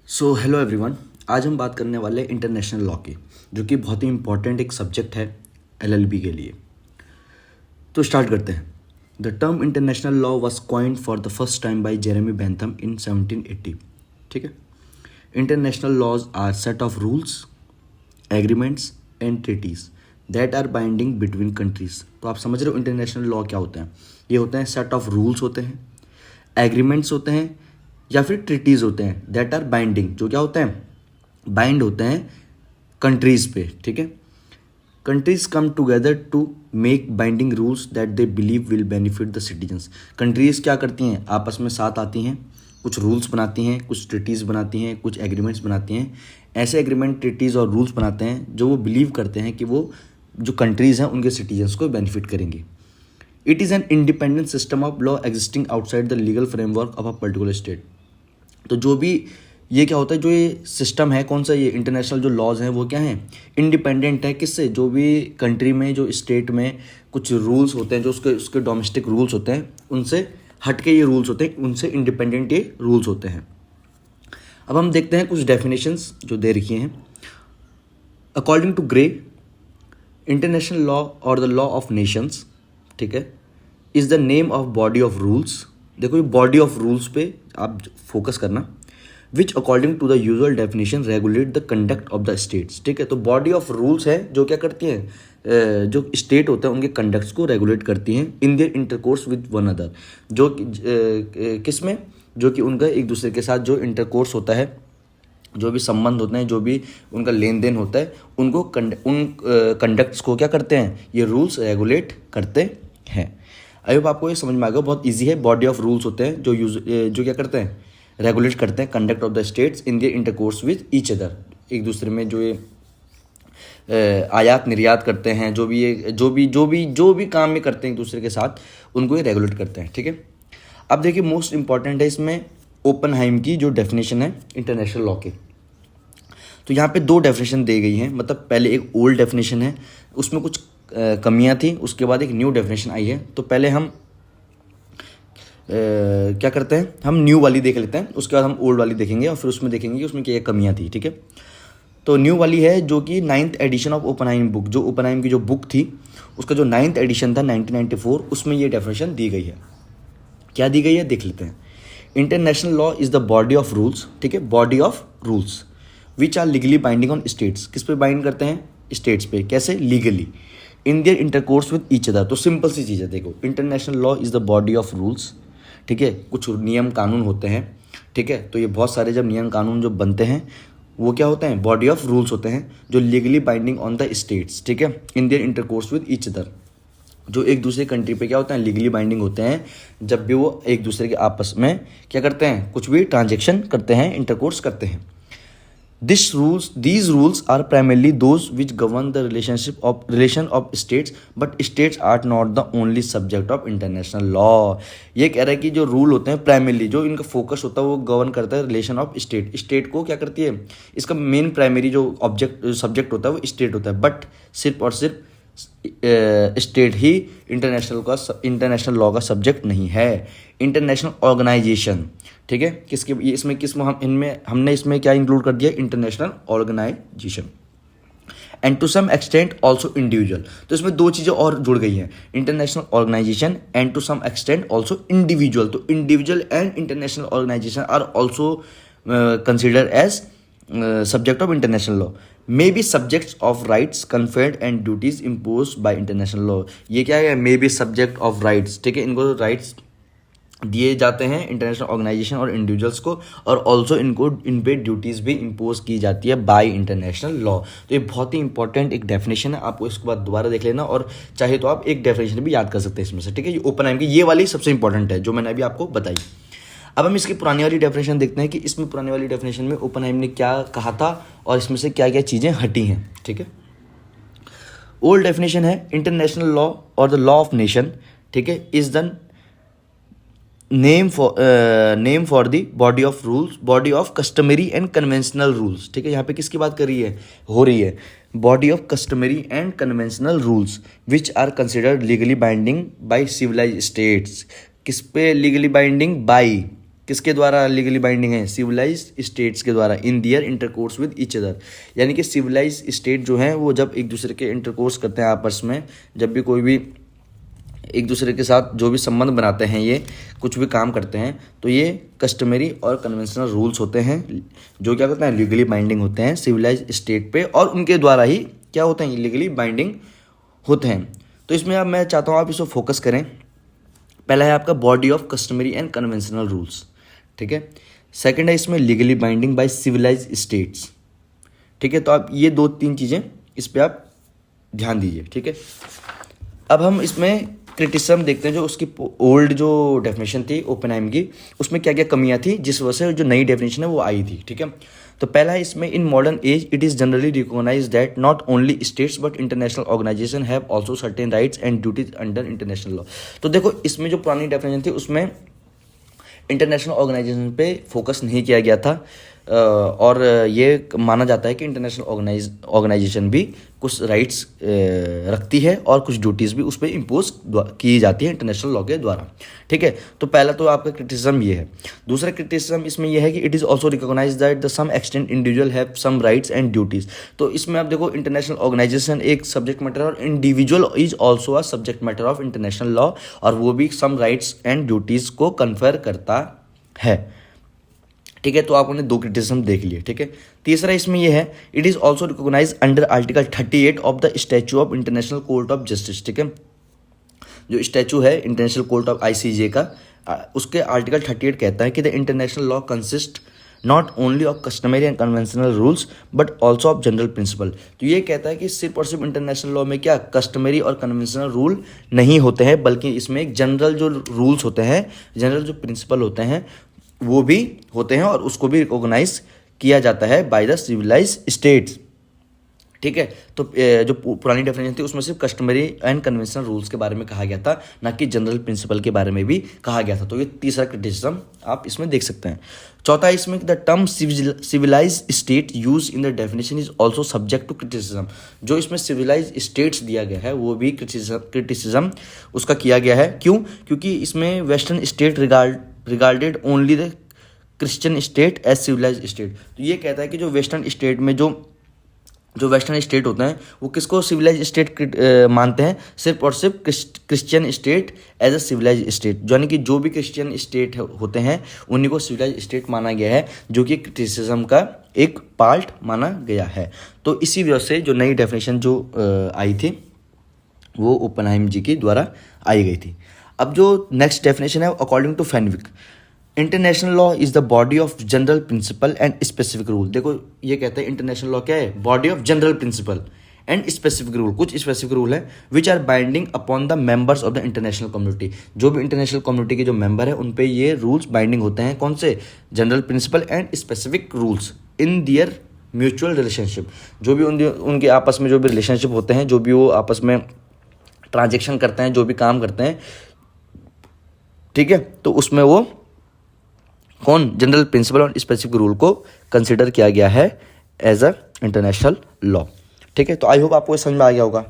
So hello everyone. आज हम बात करने वाले इंटरनेशनल लॉ की, जो कि बहुत ही इंपॉर्टेंट एक सब्जेक्ट है एलएलबी के लिए। तो स्टार्ट करते हैं। The term international law was coined for the first time by Jeremy Bentham in 1780। ठीक है। International laws are set of rules, agreements and treaties that are binding between countries. तो आप समझ रहे हो इंटरनेशनल लॉ क्या होता है। ये होते हैं सेट ऑफ रूल्स होते हैं, एग्रीमेंट्स होते हैं या फिर ट्रीटीज होते हैं दैट आर बाइंडिंग, जो क्या होते हैं, बाइंड होते हैं कंट्रीज पे। ठीक है। Countries come together to make binding rules that they believe will benefit the citizens. Countries क्या करती हैं, आपस में साथ आती हैं, कुछ रूल्स बनाती हैं, कुछ ट्रीटीज बनाती हैं, कुछ एग्रीमेंट्स बनाती हैं। ऐसे एग्रीमेंट, ट्रीटीज और रूल्स बनाते हैं जो वो बिलीव करते हैं कि वो जो कंट्रीज हैं उनके सिटीजन्स को बेनिफिट करेंगे। It is an independent system of law existing outside the legal framework of a particular state. तो जो भी ये क्या होता है, जो ये सिस्टम है, कौन सा, ये इंटरनेशनल जो लॉज हैं वो क्या हैं, इंडिपेंडेंट है। किससे? जो भी कंट्री में, जो स्टेट में कुछ रूल्स होते हैं, जो उसके उसके डोमेस्टिक रूल्स होते हैं, उनसे हट के ये रूल्स होते हैं, उनसे इंडिपेंडेंट ये रूल्स होते हैं। अब हम देखते हैं कुछ डेफिनेशंस जो दे रखी हैं। According to Gray, international law और द लॉ ऑफ नेशंस, ठीक है, is the name of body of rules. देखो ये बॉडी ऑफ रूल्स पे आप फोकस करना। Which according to the usual definition regulate the conduct of the states. ठीक है। तो बॉडी ऑफ रूल्स है जो क्या करती हैं, जो स्टेट होते हैं उनके कंडक्ट्स को रेगुलेट करती हैं इन their intercourse with one other. जो किस में, जो कि उनका एक दूसरे के साथ जो इंटरकोर्स होता है, जो भी संबंध होते हैं, जो भी उनका लेन देन होता है, उनको उन कंडक्ट्स को क्या करते हैं, ये रूल्स रेगुलेट करते हैं। आई होप आपको ये समझ में आ गया, बहुत इजी है। बॉडी ऑफ रूल्स होते हैं जो क्या करते हैं, रेगुलेट करते हैं conduct of the states in their intercourse with each other. एक दूसरे में जो ये आयात निर्यात करते हैं, जो भी काम में करते हैं एक दूसरे के साथ, उनको ये रेगुलेट करते हैं। ठीक है। अब देखिए मोस्ट इंपॉर्टेंट है इसमें ओपनहाइम की जो डेफिनेशन है इंटरनेशनल लॉ के। तो यहाँ पे दो डेफिनेशन दी गई हैं। मतलब पहले एक ओल्ड डेफिनेशन है, उसमें कुछ कमियां थी, उसके बाद एक न्यू डेफिनेशन आई है। तो पहले हम क्या करते हैं, हम न्यू वाली देख लेते हैं, उसके बाद हम ओल्ड वाली देखेंगे और फिर उसमें देखेंगे कि उसमें क्या कमियां थी। ठीक है। तो न्यू वाली है जो कि 9th एडिशन ऑफ ओपनहाइम बुक, जो ओपनहाइम की जो बुक थी उसका जो 9th एडिशन था 1994, उसमें ये डेफिनेशन दी गई है। क्या दी गई है देख लेते हैं। International law is the body of rules, ठीक है, body of rules which are legally binding on states. किस पे बाइंड करते हैं, स्टेट्स पे। कैसे? Legally in their intercourse with each other. तो सिंपल सी चीज़ है, देखो international law is the body of rules, ठीक है, कुछ नियम कानून होते हैं। ठीक है। तो ये बहुत सारे जब नियम कानून जो बनते हैं वो क्या होते हैं, बॉडी ऑफ रूल्स होते हैं जो legally binding on the states, ठीक है, इन their intercourse with each other. जो एक दूसरे कंट्री पे क्या होते हैं, लीगली बाइंडिंग होते हैं जब भी वो एक दूसरे के आपस में क्या करते हैं, कुछ भी ट्रांजेक्शन करते हैं, इंटरकोर्स करते हैं। These rules are primarily those which govern the relation of states, but states are not the only subject of international law। ये कह रहा है कि जो रूल होते हैं प्राइमरली, जो इनका फोकस होता है वो गवर्न करता है रिलेशन ऑफ स्टेट। स्टेट को क्या करती है, इसका मेन प्राइमरी जो सब्जेक्ट होता है वो स्टेट होता है, बट सिर्फ और सिर्फ स्टेट ही इंटरनेशनल लॉ का सब्जेक्ट नहीं है। इंटरनेशनल ऑर्गेनाइजेशन, ठीक है, किसके ये इसमें किस हम इनमें हमने इसमें क्या इंक्लूड कर दिया, international organisation, and to some extent also individual. तो इसमें दो चीज़ें और जुड़ गई हैं, international organisation and to some extent also individual. तो individual and international organisation are also consider as subject of international law, may be subjects of rights conferred and duties imposed by international law। ये क्या है, may be subject of rights, ठीक है, इनको rights दिए जाते हैं इंटरनेशनल ऑर्गेनाइजेशन और इंडिविजुअल्स को, और ऑल्सो इनको इन पे ड्यूटीज़ भी इम्पोज की जाती है बाय इंटरनेशनल लॉ। तो ये बहुत ही इंपॉर्टेंट एक डेफिनेशन है, आपको इसके बाद दोबारा देख लेना, और चाहे तो आप एक डेफिनेशन भी याद कर सकते हैं इसमें से। ठीक है। ये ओपनहाइम की ये वाली सबसे इंपॉर्टेंट है जो मैंने अभी आपको बताई। अब हम इसकी पुरानी वाली डेफिनेशन देखते हैं कि इसमें पुरानी वाली डेफिनेशन में ओपनहाइम ने क्या कहा था और इसमें से क्या क्या चीज़ें हटी हैं। ठीक है। ओल्ड डेफिनेशन है इंटरनेशनल लॉ और द लॉ ऑफ नेशन, ठीक है, is the name for the body of rules, body of customary and conventional rules. ठीक है। यहाँ पे किसकी बात कर रही है, हो रही है body of customary and conventional rules which are considered legally binding by civilize states. किस पे लीगली बाइंडिंग, बाई किसके द्वारा लीगली बाइंडिंग है? सिविलाइज्ड स्टेट्स के द्वारा in their intercourse with each other. यानी कि सिविलाइज्ड स्टेट जो हैं वो जब एक दूसरे के इंटरकोर्स करते हैं आपस में, जब भी कोई भी एक दूसरे के साथ जो भी संबंध बनाते हैं, ये कुछ भी काम करते हैं, तो ये कस्टमरी और कन्वेंशनल रूल्स होते हैं जो क्या करते हैं? लीगली बाइंडिंग होते हैं सिविलाइज्ड स्टेट पे, और उनके द्वारा ही क्या होते हैं? लीगली बाइंडिंग होते हैं। तो इसमें अब मैं चाहता हूँ आप इसको फोकस करें। पहला है आपका body of customary and conventional rules, ठीक है। सेकंड है इसमें legally binding by civilized states, ठीक है। तो आप ये 2-3 चीज़ें इस पर आप ध्यान दीजिए, ठीक है। अब हम इसमें क्रिटिसिज्म देखते हैं, जो उसकी ओल्ड जो डेफिनेशन थी ओपेनहाइम की, उसमें क्या क्या कमियां थी जिस वजह से जो नई डेफिनेशन है वो आई थी, ठीक है। तो पहला है इसमें, in modern age it is generally recognize that not only states but international organization have also certain rights and duties under international law. तो देखो इसमें जो पुरानी डेफिनेशन थी उसमें इंटरनेशनल ऑर्गेनाइजेशन पे फोकस नहीं किया गया था, और ये माना जाता है कि इंटरनेशनल ऑर्गेनाइजेशन भी कुछ राइट्स रखती है और कुछ ड्यूटीज़ भी उस पर इम्पोज की जाती है इंटरनेशनल लॉ के द्वारा, ठीक है। तो पहला तो आपका क्रिटिसिज्म ये है। दूसरा क्रिटिसिज्म इसमें यह है कि it is also recognize that the some extent individual have some rights and duties. तो इसमें आप देखो इंटरनेशनल ऑर्गेनाइजेशन एक सब्जेक्ट मैटर और individual is also a subject matter of international law, और वो भी सम राइट्स एंड ड्यूटीज़ को कन्फर करता है, ठीक है। तो आपने 2 क्रिटिसिज्म देख लिए, ठीक है। तीसरा इसमें यह है, it is also recognize under article 38 of the statue of international court of justice, ठीक है। जो स्टैचू है इंटरनेशनल कोर्ट ऑफ ICJ का, उसके आर्टिकल 38 कहता है कि the international law consist not only of customary and conventional rules but also of general principal. तो ये कहता है कि सिर्फ और सिर्फ इंटरनेशनल लॉ में क्या कस्टमरी और कन्वेंशनल रूल नहीं होते हैं, बल्कि इसमें एक जनरल जो रूल्स होते हैं, जनरल जो प्रिंसिपल होते हैं वो भी होते हैं, और उसको भी रिकॉग्नाइज किया जाता है बाय द सिविलाइज्ड स्टेट्स, ठीक है। तो जो पुरानी डेफिनेशन थी उसमें सिर्फ कस्टमरी एंड कन्वेंशनल रूल्स के बारे में कहा गया था, ना कि जनरल प्रिंसिपल के बारे में भी कहा गया था। तो ये तीसरा क्रिटिसिज्म आप इसमें देख सकते हैं। चौथा इसमें, the term civilized state use in the definition is also subject to criticism. जो इसमें सिविलाइज्ड स्टेट्स दिया गया है वो भी क्रिटिसिज्म उसका किया गया है। क्यों? क्योंकि इसमें western state regarded only the Christian state as civilized state. तो ये कहता है कि जो वेस्टर्न स्टेट में जो वेस्टर्न स्टेट होते हैं वो किसको सिविलाइज स्टेट मानते हैं? सिर्फ और सिर्फ Christian state as a civilize state, यानी कि जो भी क्रिश्चियन स्टेट होते हैं उन्हीं को सिविलाइज स्टेट माना गया है, जो कि क्रिटिसिज्म का एक पार्ट माना गया है। तो इसी वजह से जो नई डेफिनेशन जो आई थी वो ओपेनहाइमर जी के द्वारा आई गई थी। अब जो नेक्स्ट डेफिनेशन है, according to Fenwick, international law is the body of general principle and specific rule. देखो ये कहते हैं इंटरनेशनल लॉ क्या है? Body of general principle and specific rule. कुछ स्पेसिफिक रूल है which are binding upon the members of the international community. जो भी इंटरनेशनल कम्युनिटी के जो मेंबर है उन पे ये रूल्स बाइंडिंग होते हैं। कौन से? General principle and specific rules in their mutual relationship. जो भी उनके आपस में जो भी रिलेशनशिप होते हैं, जो भी वो आपस में ट्रांजेक्शन करते हैं, जो भी काम करते हैं, ठीक है, तो उसमें वो कौन? जनरल प्रिंसिपल और स्पेसिफिक रूल को कंसिडर किया गया है एज अ इंटरनेशनल लॉ, ठीक है। तो आई होप आपको समझ में आ गया होगा।